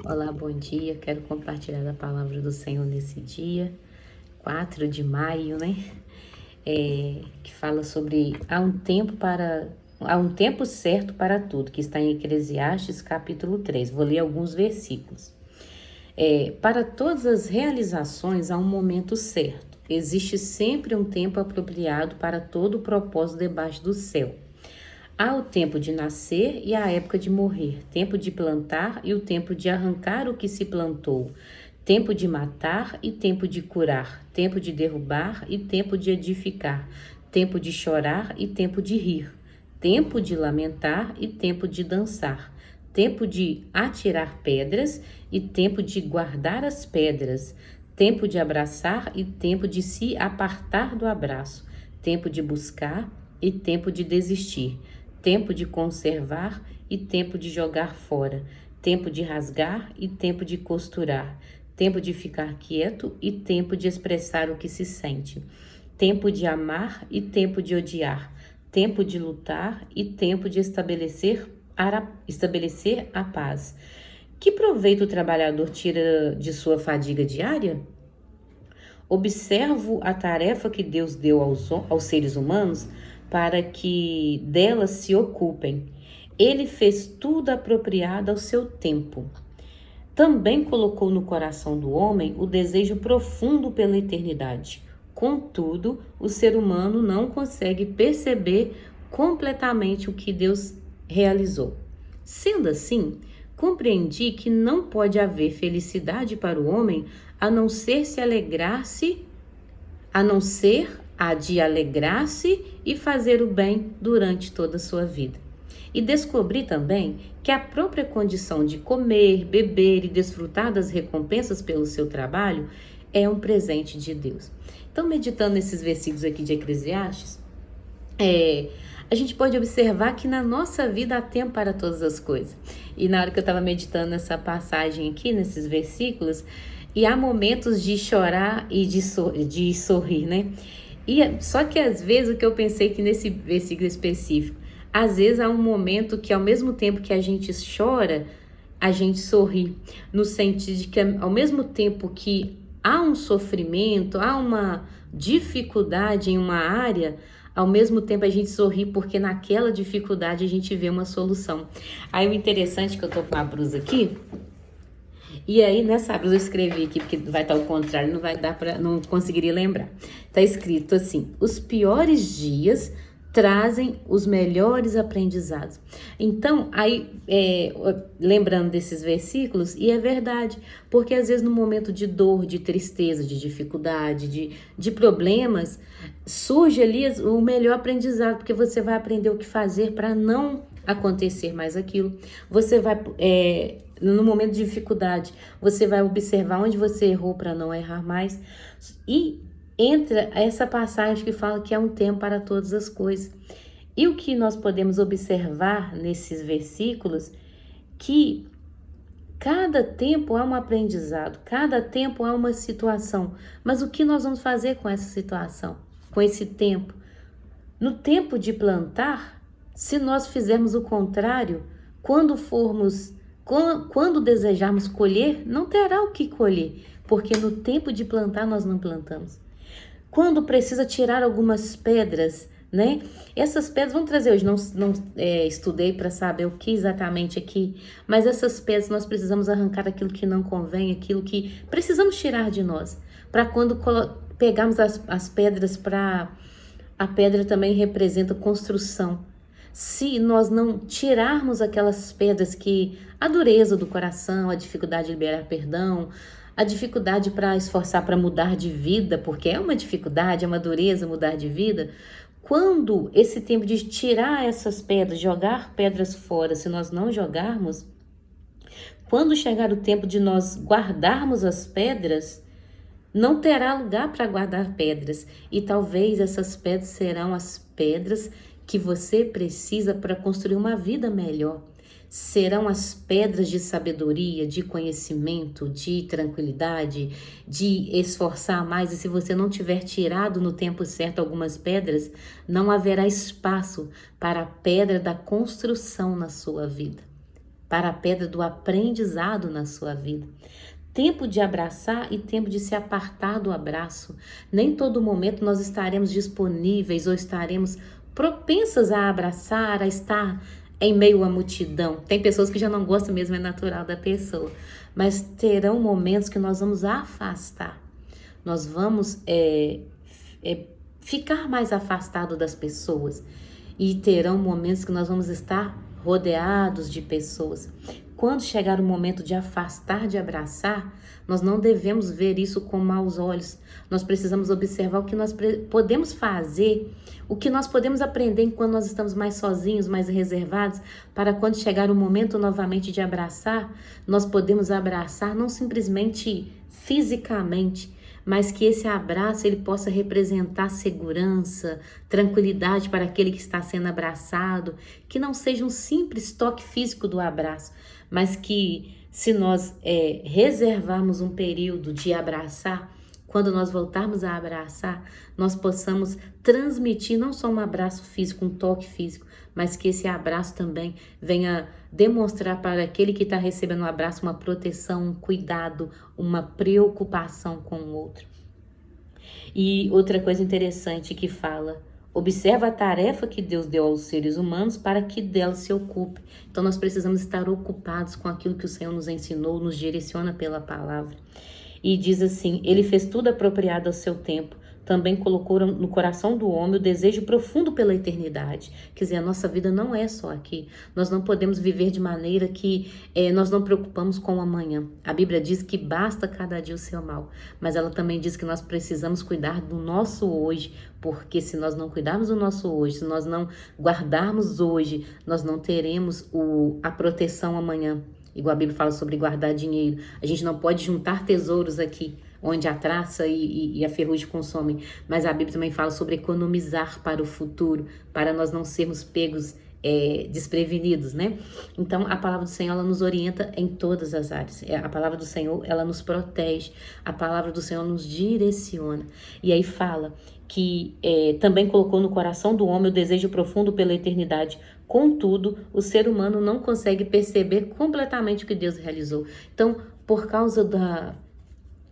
Olá, bom dia. Quero compartilhar a palavra do Senhor nesse dia, 4 de maio, né? Que fala sobre há um tempo certo para tudo, que está em Eclesiastes capítulo 3. Vou ler alguns versículos. Para todas as realizações há um momento certo. Existe sempre um tempo apropriado para todo o propósito debaixo do céu. Há o tempo de nascer e a época de morrer, tempo de plantar e o tempo de arrancar o que se plantou, tempo de matar e tempo de curar, tempo de derrubar e tempo de edificar, tempo de chorar e tempo de rir, tempo de lamentar e tempo de dançar, tempo de atirar pedras e tempo de guardar as pedras, tempo de abraçar e tempo de se apartar do abraço, tempo de buscar e tempo de desistir, tempo de conservar e tempo de jogar fora, tempo de rasgar e tempo de costurar, tempo de ficar quieto e tempo de expressar o que se sente, tempo de amar e tempo de odiar, tempo de lutar e tempo de estabelecer a paz. Que proveito o trabalhador tira de sua fadiga diária? Observo a tarefa que Deus deu aos seres humanos para que delas se ocupem. Ele fez tudo apropriado ao seu tempo. Também colocou no coração do homem o desejo profundo pela eternidade. Contudo, o ser humano não consegue perceber completamente o que Deus realizou. Sendo assim, compreendi que não pode haver felicidade para o homem a não ser a de alegrar-se e fazer o bem durante toda a sua vida. E descobri também que a própria condição de comer, beber e desfrutar das recompensas pelo seu trabalho é um presente de Deus. Então, meditando nesses versículos aqui de Eclesiastes, a gente pode observar que na nossa vida há tempo para todas as coisas. E na hora que eu estava meditando nessa passagem aqui, nesses versículos, e há momentos de chorar e de sorrir, né? Só que às vezes o que eu pensei que nesse versículo específico, às vezes há um momento que ao mesmo tempo que a gente chora, a gente sorri, no sentido de que ao mesmo tempo que há um sofrimento, há uma dificuldade em uma área, ao mesmo tempo a gente sorri porque naquela dificuldade a gente vê uma solução. Aí o interessante é que eu tô com a blusa aqui, e aí nessa blusa eu escrevi aqui, porque vai estar ao contrário, não vai dar para, não conseguiria lembrar. Tá escrito assim: os piores dias trazem os melhores aprendizados. Então, aí, lembrando desses versículos, e é verdade, porque às vezes no momento de dor, de tristeza, de dificuldade, de problemas, surge ali o melhor aprendizado, porque você vai aprender o que fazer para não acontecer mais aquilo. Você vai, no momento de dificuldade, você vai observar onde você errou para não errar mais. E entra essa passagem que fala que é um tempo para todas as coisas. E o que nós podemos observar nesses versículos, que cada tempo é um aprendizado, cada tempo é uma situação. Mas o que nós vamos fazer com essa situação, com esse tempo? No tempo de plantar, se nós fizermos o contrário, quando desejarmos colher, não terá o que colher, porque no tempo de plantar nós não plantamos. Quando precisa tirar algumas pedras, né? Essas pedras, vamos trazer hoje, não estudei para saber o que exatamente aqui, mas essas pedras nós precisamos arrancar aquilo que não convém, aquilo que precisamos tirar de nós, para quando pegarmos as pedras a pedra também representa construção. Se nós não tirarmos aquelas pedras que a dureza do coração, a dificuldade de liberar perdão, a dificuldade para esforçar para mudar de vida, porque é uma dificuldade, é uma dureza mudar de vida. Quando esse tempo de tirar essas pedras, jogar pedras fora, se nós não jogarmos, quando chegar o tempo de nós guardarmos as pedras, não terá lugar para guardar pedras. E talvez essas pedras serão as pedras que você precisa para construir uma vida melhor. Serão as pedras de sabedoria, de conhecimento, de tranquilidade, de esforçar mais. E se você não tiver tirado no tempo certo algumas pedras, não haverá espaço para a pedra da construção na sua vida, para a pedra do aprendizado na sua vida. Tempo de abraçar e tempo de se apartar do abraço. Nem todo momento nós estaremos disponíveis ou estaremos propensas a abraçar, a estar em meio à multidão. Tem pessoas que já não gostam mesmo, é natural da pessoa. Mas terão momentos que nós vamos afastar. Nós vamos ficar mais afastado das pessoas. E terão momentos que nós vamos estar rodeados de pessoas. Quando chegar o momento de afastar, de abraçar, nós não devemos ver isso com maus olhos. Nós precisamos observar o que nós podemos fazer, o que nós podemos aprender enquanto nós estamos mais sozinhos, mais reservados, para quando chegar o momento novamente de abraçar, nós podemos abraçar não simplesmente fisicamente, mas que esse abraço ele possa representar segurança, tranquilidade para aquele que está sendo abraçado, que não seja um simples toque físico do abraço, mas que se nós reservarmos um período de abraçar, quando nós voltarmos a abraçar, nós possamos transmitir não só um abraço físico, um toque físico, mas que esse abraço também venha demonstrar para aquele que está recebendo o abraço uma proteção, um cuidado, uma preocupação com o outro. E outra coisa interessante que fala: observa a tarefa que Deus deu aos seres humanos para que dela se ocupe. Então nós precisamos estar ocupados com aquilo que o Senhor nos ensinou, nos direciona pela palavra. E diz assim: ele fez tudo apropriado ao seu tempo. Também colocou no coração do homem o desejo profundo pela eternidade. Quer dizer, a nossa vida não é só aqui. Nós não podemos viver de maneira que nós não preocupamos com o amanhã. A Bíblia diz que basta cada dia o seu mal. Mas ela também diz que nós precisamos cuidar do nosso hoje. Porque se nós não cuidarmos do nosso hoje, se nós não guardarmos hoje, nós não teremos a proteção amanhã. Igual a Bíblia fala sobre guardar dinheiro. A gente não pode juntar tesouros aqui, onde a traça e a ferrugem consomem. Mas a Bíblia também fala sobre economizar para o futuro, para nós não sermos pegos desprevenidos, né? Então, a palavra do Senhor, ela nos orienta em todas as áreas. A palavra do Senhor, ela nos protege. A palavra do Senhor nos direciona. E aí fala que também colocou no coração do homem o desejo profundo pela eternidade. Contudo, o ser humano não consegue perceber completamente o que Deus realizou. Então, por causa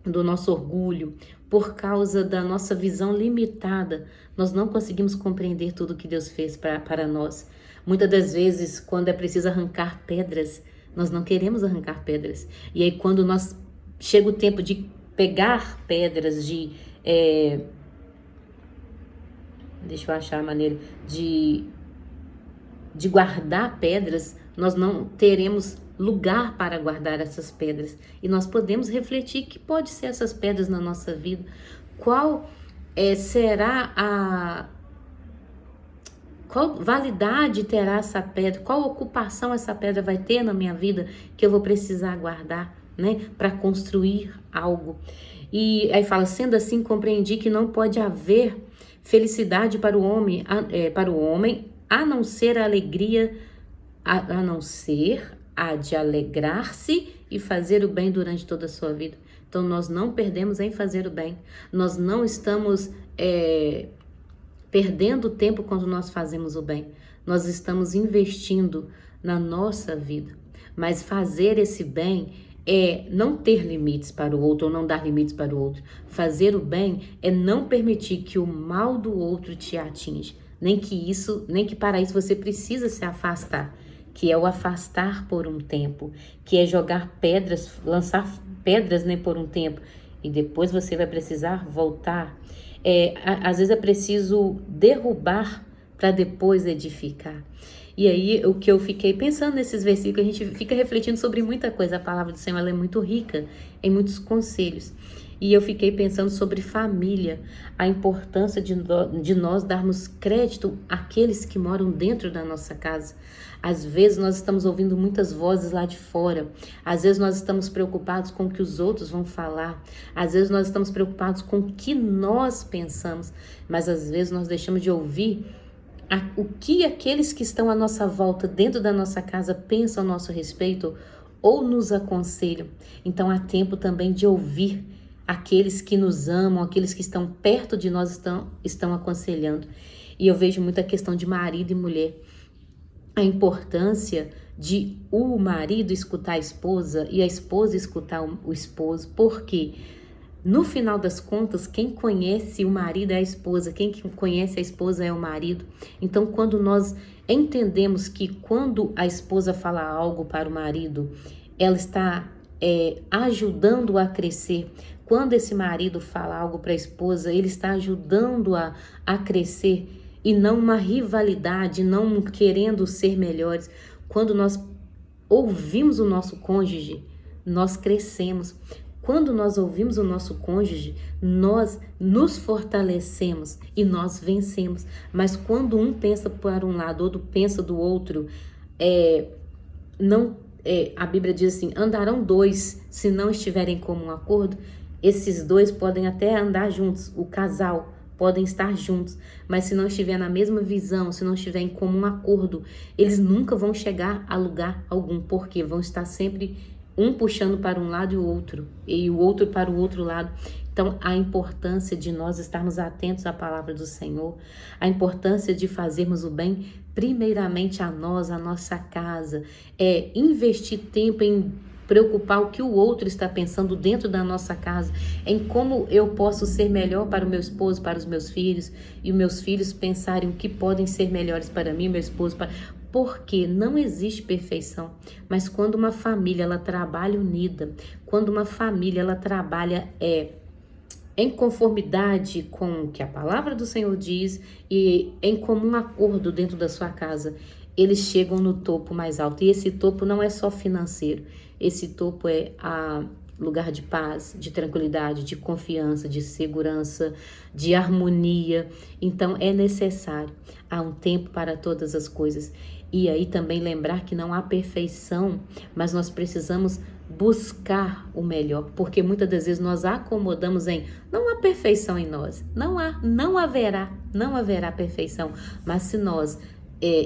do nosso orgulho, por causa da nossa visão limitada, nós não conseguimos compreender tudo que Deus fez para nós. Muitas das vezes, quando é preciso arrancar pedras, nós não queremos arrancar pedras. E aí, quando chega o tempo de pegar pedras, deixa eu achar a maneira de guardar pedras, nós não teremos lugar para guardar essas pedras. E nós podemos refletir que pode ser essas pedras na nossa vida. Qual qual validade terá essa pedra? Qual ocupação essa pedra vai ter na minha vida que eu vou precisar guardar, né, para construir algo? E aí fala: sendo assim, compreendi que não pode haver felicidade para o homem, a não ser a alegria, a não ser a de alegrar-se e fazer o bem durante toda a sua vida. Então, nós não perdemos em fazer o bem. Nós não estamos perdendo tempo quando nós fazemos o bem. Nós estamos investindo na nossa vida. Mas fazer esse bem é não ter limites para o outro ou não dar limites para o outro. Fazer o bem é não permitir que o mal do outro te atinja. Nem que para isso você precisa se afastar, que é o afastar por um tempo, que é jogar pedras, lançar pedras, né, por um tempo, e depois você vai precisar voltar. Às vezes é preciso derrubar para depois edificar. E aí, o que eu fiquei pensando nesses versículos, a gente fica refletindo sobre muita coisa. A palavra do Senhor, ela é muito rica em muitos conselhos. E eu fiquei pensando sobre família, a importância de nós darmos crédito àqueles que moram dentro da nossa casa. Às vezes nós estamos ouvindo muitas vozes lá de fora. Às vezes nós estamos preocupados com o que os outros vão falar. Às vezes nós estamos preocupados com o que nós pensamos. Mas às vezes nós deixamos de ouvir o que aqueles que estão à nossa volta, dentro da nossa casa, pensam a nosso respeito ou nos aconselham. Então há tempo também de ouvir aqueles que nos amam, aqueles que estão perto de nós estão aconselhando. E eu vejo muita questão de marido e mulher. A importância de o marido escutar a esposa e a esposa escutar o esposo, porque no final das contas, quem conhece o marido é a esposa, quem conhece a esposa é o marido. Então, quando nós entendemos que quando a esposa fala algo para o marido, ela está ajudando a crescer. Quando esse marido fala algo para a esposa, ele está ajudando a crescer e não uma rivalidade, não querendo ser melhores. Quando nós ouvimos o nosso cônjuge, nós crescemos. Quando nós ouvimos o nosso cônjuge, nós nos fortalecemos e nós vencemos. Mas quando um pensa para um lado, outro pensa do outro, a Bíblia diz assim, andarão dois se não estiverem em comum acordo. Esses dois podem até andar juntos, o casal podem estar juntos, mas se não estiver na mesma visão, se não estiver em comum acordo, eles nunca vão chegar a lugar algum, porque vão estar sempre um puxando para um lado e o outro para o outro lado. Então, a importância de nós estarmos atentos à palavra do Senhor, a importância de fazermos o bem, primeiramente a nós, a nossa casa, investir tempo em preocupar o que o outro está pensando dentro da nossa casa, em como eu posso ser melhor para o meu esposo, para os meus filhos, e os meus filhos pensarem o que podem ser melhores para mim, meu esposo, porque não existe perfeição, mas quando uma família ela trabalha unida, quando uma família ela trabalha em conformidade com o que a palavra do Senhor diz e em comum acordo dentro da sua casa, eles chegam no topo mais alto. E esse topo não é só financeiro, esse topo é lugar de paz, de tranquilidade, de confiança, de segurança, de harmonia. Então é necessário, há um tempo para todas as coisas. E aí também lembrar que não há perfeição, mas nós precisamos buscar o melhor, porque muitas das vezes nós acomodamos não há perfeição em nós, não haverá perfeição, mas se nós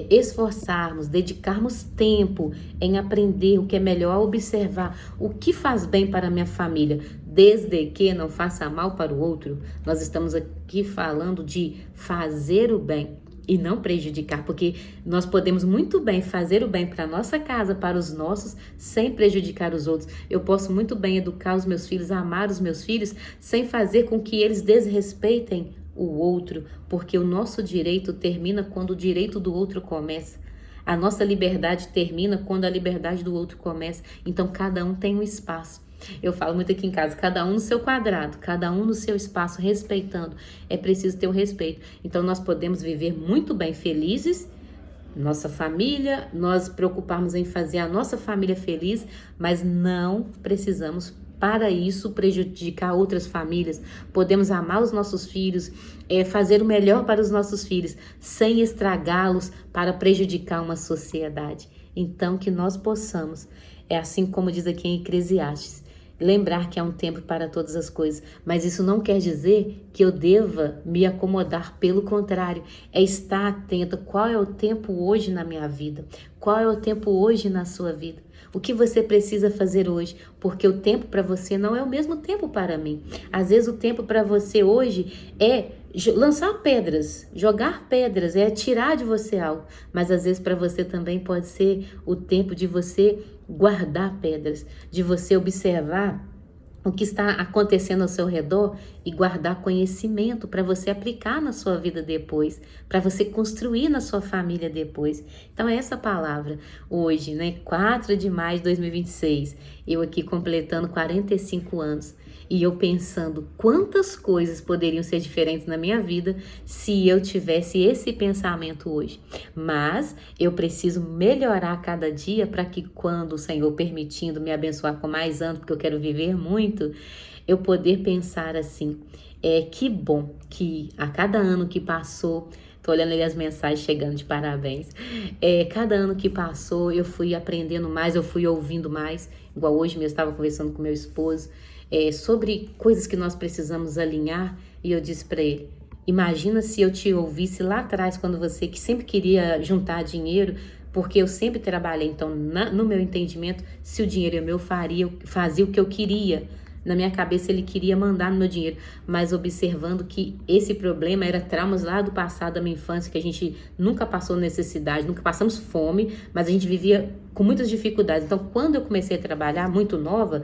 esforçarmos, dedicarmos tempo em aprender o que é melhor, observar o que faz bem para a minha família, desde que não faça mal para o outro, nós estamos aqui falando de fazer o bem e não prejudicar, porque nós podemos muito bem fazer o bem para a nossa casa, para os nossos, sem prejudicar os outros. Eu posso muito bem educar os meus filhos, amar os meus filhos, sem fazer com que eles desrespeitem o outro, porque o nosso direito termina quando o direito do outro começa. A nossa liberdade termina quando a liberdade do outro começa. Então, cada um tem um espaço. Eu falo muito aqui em casa, cada um no seu quadrado, cada um no seu espaço, respeitando. É preciso ter o respeito. Então, nós podemos viver muito bem felizes, nossa família, nós preocuparmos em fazer a nossa família feliz, mas não precisamos para isso prejudicar outras famílias. Podemos amar os nossos filhos, fazer o melhor para os nossos filhos, sem estragá-los para prejudicar uma sociedade. Então, que nós possamos, assim como diz aqui em Eclesiastes, lembrar que há um tempo para todas as coisas, mas isso não quer dizer que eu deva me acomodar, pelo contrário, é estar atenta. Qual é o tempo hoje na minha vida? Qual é o tempo hoje na sua vida? O que você precisa fazer hoje? Porque o tempo para você não é o mesmo tempo para mim. Às vezes o tempo para você hoje é lançar pedras, jogar pedras, é tirar de você algo. Mas às vezes para você também pode ser o tempo de você guardar pedras, de você observar o que está acontecendo ao seu redor e guardar conhecimento para você aplicar na sua vida depois, para você construir na sua família depois. Então é essa palavra hoje, 4 de maio de 2026, eu aqui completando 45 anos e eu pensando quantas coisas poderiam ser diferentes na minha vida se eu tivesse esse pensamento hoje. Mas eu preciso melhorar a cada dia para que quando o Senhor permitindo me abençoar com mais anos, porque eu quero viver muito, eu poder pensar assim, que bom que a cada ano que passou, tô olhando ali as mensagens chegando de parabéns, cada ano que passou eu fui aprendendo mais, eu fui ouvindo mais, igual hoje mesmo eu estava conversando com meu esposo, sobre coisas que nós precisamos alinhar, e eu disse para ele, imagina se eu te ouvisse lá atrás, quando você que sempre queria juntar dinheiro, porque eu sempre trabalhei, então no meu entendimento, se o dinheiro é meu, fazia o que eu queria, Na minha cabeça ele queria mandar no meu dinheiro, mas observando que esse problema era traumas lá do passado, da minha infância, que a gente nunca passou necessidade, nunca passamos fome, mas a gente vivia com muitas dificuldades. Então, quando eu comecei a trabalhar muito nova,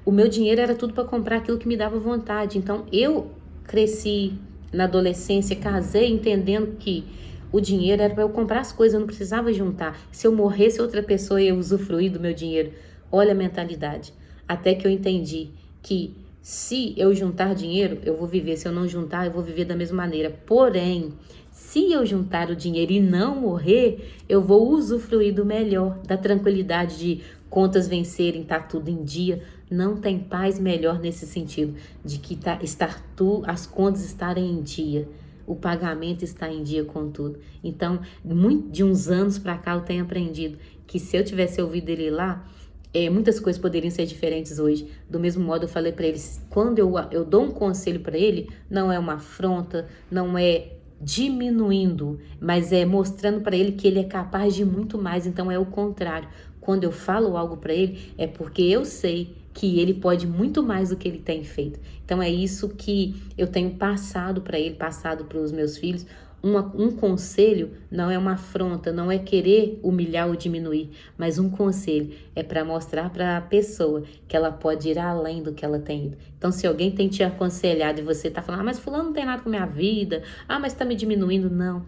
o meu dinheiro era tudo para comprar aquilo que me dava vontade. Então, eu cresci na adolescência, casei entendendo que o dinheiro era para eu comprar as coisas, eu não precisava juntar. Se eu morresse, outra pessoa ia usufruir do meu dinheiro. Olha a mentalidade. Até que eu entendi que se eu juntar dinheiro, eu vou viver. Se eu não juntar, eu vou viver da mesma maneira. Porém, se eu juntar o dinheiro e não morrer, eu vou usufruir do melhor, da tranquilidade de contas vencerem, tá tudo em dia. Não tem paz melhor nesse sentido, de que as contas estarem em dia. O pagamento está em dia com tudo. Então, de uns anos para cá, eu tenho aprendido que se eu tivesse ouvido ele lá, muitas coisas poderiam ser diferentes hoje. Do mesmo modo, eu falei para eles, quando eu dou um conselho para ele, não é uma afronta, não é diminuindo, mas é mostrando para ele que ele é capaz de muito mais. Então, é o contrário. Quando eu falo algo para ele, é porque eu sei que ele pode muito mais do que ele tem feito. Então é isso que eu tenho passado para ele, passado para os meus filhos. Um conselho não é uma afronta, não é querer humilhar ou diminuir, mas um conselho é para mostrar para a pessoa que ela pode ir além do que ela tem ido. Então, se alguém tem te aconselhado e você está falando, mas fulano não tem nada com a minha vida, mas está me diminuindo, não.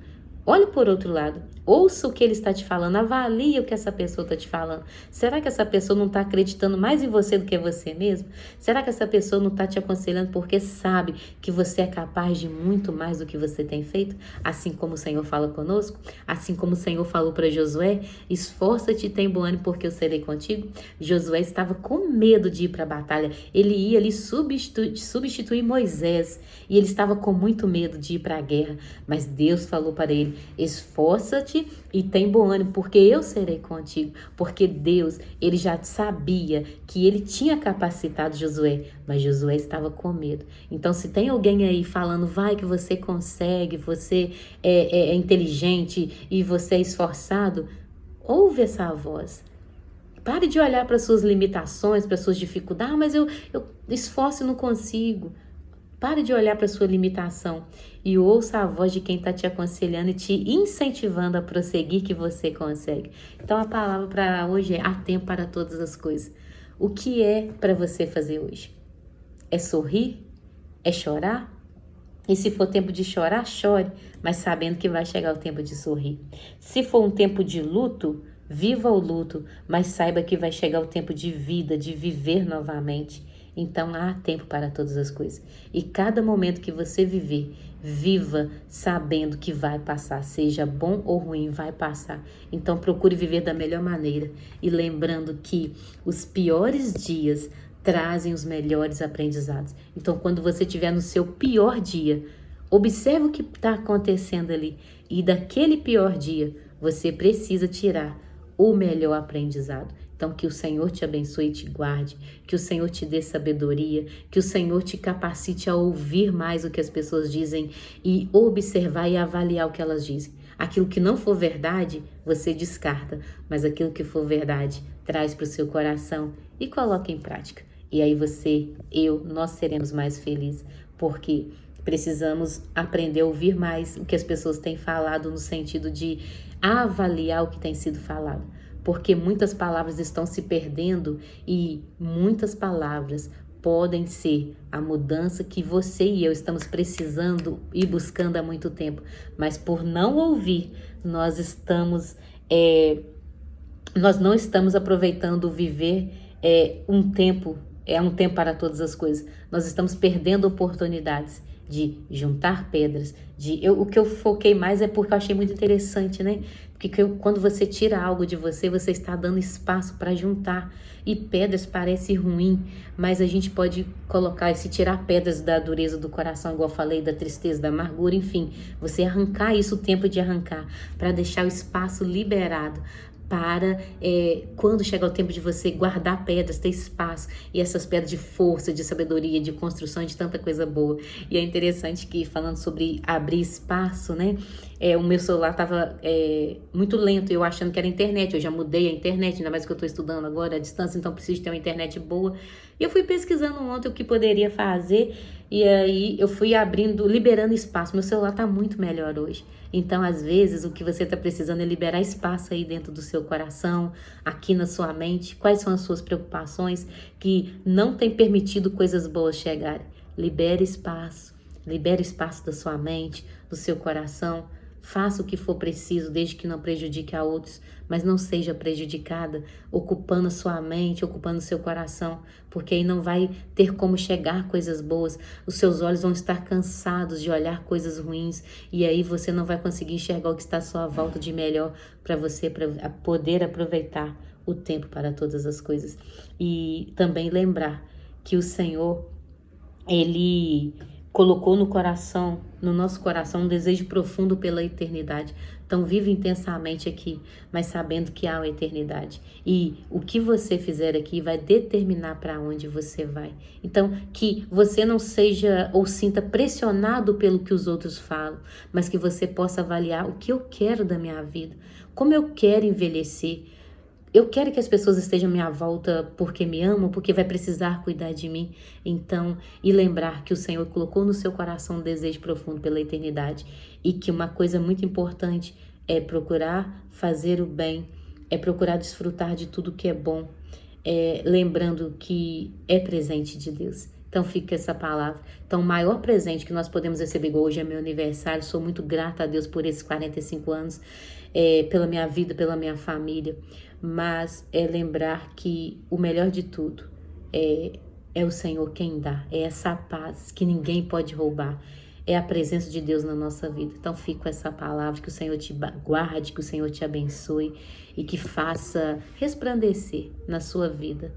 Olhe por outro lado, ouça o que ele está te falando, avalie o que essa pessoa está te falando. Será que essa pessoa não está acreditando mais em você do que você mesmo? Será que essa pessoa não está te aconselhando porque sabe que você é capaz de muito mais do que você tem feito? Assim como o Senhor fala conosco, assim como o Senhor falou para Josué, esforça-te e tem bom ânimo porque eu serei contigo. Josué estava com medo de ir para a batalha, ele ia ali substituir Moisés e ele estava com muito medo de ir para a guerra, mas Deus falou para ele, esforça-te e tem bom ânimo, porque eu serei contigo. Porque Deus, ele já sabia que ele tinha capacitado Josué, mas Josué estava com medo. Então, se tem alguém aí falando, vai que você consegue, você é inteligente e você é esforçado, ouve essa voz. Pare de olhar para suas limitações, para suas dificuldades, mas eu esforço e não consigo. Pare de olhar para a sua limitação e ouça a voz de quem está te aconselhando e te incentivando a prosseguir que você consegue. Então a palavra para hoje é: há tempo para todas as coisas. O que é para você fazer hoje? É sorrir? É chorar? E se for tempo de chorar, chore, mas sabendo que vai chegar o tempo de sorrir. Se for um tempo de luto, viva o luto, mas saiba que vai chegar o tempo de vida, de viver novamente. Então há tempo para todas as coisas. E cada momento que você viver, viva sabendo que vai passar. Seja bom ou ruim, vai passar. Então procure viver da melhor maneira. E lembrando que os piores dias trazem os melhores aprendizados. Então quando você estiver no seu pior dia, observe o que está acontecendo ali. E daquele pior dia, você precisa tirar o melhor aprendizado. Então, que o Senhor te abençoe e te guarde, que o Senhor te dê sabedoria, que o Senhor te capacite a ouvir mais o que as pessoas dizem e observar e avaliar o que elas dizem. Aquilo que não for verdade, você descarta, mas aquilo que for verdade, traz para o seu coração e coloca em prática. E aí nós seremos mais felizes, porque precisamos aprender a ouvir mais o que as pessoas têm falado no sentido de avaliar o que tem sido falado. Porque muitas palavras estão se perdendo e muitas palavras podem ser a mudança que você e eu estamos precisando e buscando há muito tempo. Mas por não ouvir, nós não estamos aproveitando viver um tempo para todas as coisas. Nós estamos perdendo oportunidades de juntar pedras. O que eu foquei mais é porque eu achei muito interessante, né? Porque quando você tira algo de você, você está dando espaço para juntar. E pedras parece ruim, mas a gente pode colocar, se tirar pedras da dureza do coração, igual eu falei, da tristeza, da amargura, enfim, você arrancar isso, o tempo de arrancar, para deixar o espaço liberado para quando chegar o tempo de você guardar pedras, ter espaço, e essas pedras de força, de sabedoria, de construção, de tanta coisa boa. E é interessante que, falando sobre abrir espaço, né, o meu celular estava muito lento, eu achando que era internet. Eu já mudei a internet, ainda mais que eu estou estudando agora à distância, então preciso ter uma internet boa. E eu fui pesquisando ontem o que poderia fazer, e aí eu fui abrindo, liberando espaço. Meu celular está muito melhor hoje. Então, às vezes, o que você está precisando é liberar espaço aí dentro do seu coração, aqui na sua mente. Quais são as suas preocupações que não têm permitido coisas boas chegarem? Libere espaço da sua mente, do seu coração. Faça o que for preciso, desde que não prejudique a outros, mas não seja prejudicada, ocupando a sua mente, ocupando o seu coração, porque aí não vai ter como chegar coisas boas. Os seus olhos vão estar cansados de olhar coisas ruins, e aí você não vai conseguir enxergar o que está à sua volta de melhor para você, para poder aproveitar o tempo para todas as coisas. E também lembrar que o Senhor, Ele colocou no nosso coração, um desejo profundo pela eternidade. Então vive intensamente aqui, mas sabendo que há uma eternidade. E o que você fizer aqui vai determinar para onde você vai. Então, que você não seja ou sinta pressionado pelo que os outros falam, mas que você possa avaliar o que eu quero da minha vida, como eu quero envelhecer. Eu quero que as pessoas estejam à minha volta porque me amam, porque vai precisar cuidar de mim. Então, e lembrar que o Senhor colocou no seu coração um desejo profundo pela eternidade, e que uma coisa muito importante é procurar fazer o bem, é procurar desfrutar de tudo que é bom, lembrando que é presente de Deus. Então fica essa palavra. Então o maior presente que nós podemos receber, hoje é meu aniversário, sou muito grata a Deus por esses 45 anos, pela minha vida, pela minha família, mas é lembrar que o melhor de tudo é o Senhor quem dá, é essa paz que ninguém pode roubar, é a presença de Deus na nossa vida. Então fico com essa palavra, que o Senhor te guarde, que o Senhor te abençoe e que faça resplandecer na sua vida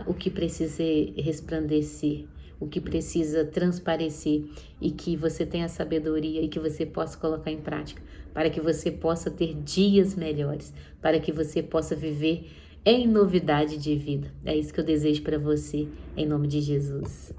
o que precisa resplandecer, o que precisa transparecer, e que você tenha sabedoria e que você possa colocar em prática, para que você possa ter dias melhores, para que você possa viver em novidade de vida. É isso que eu desejo para você, em nome de Jesus.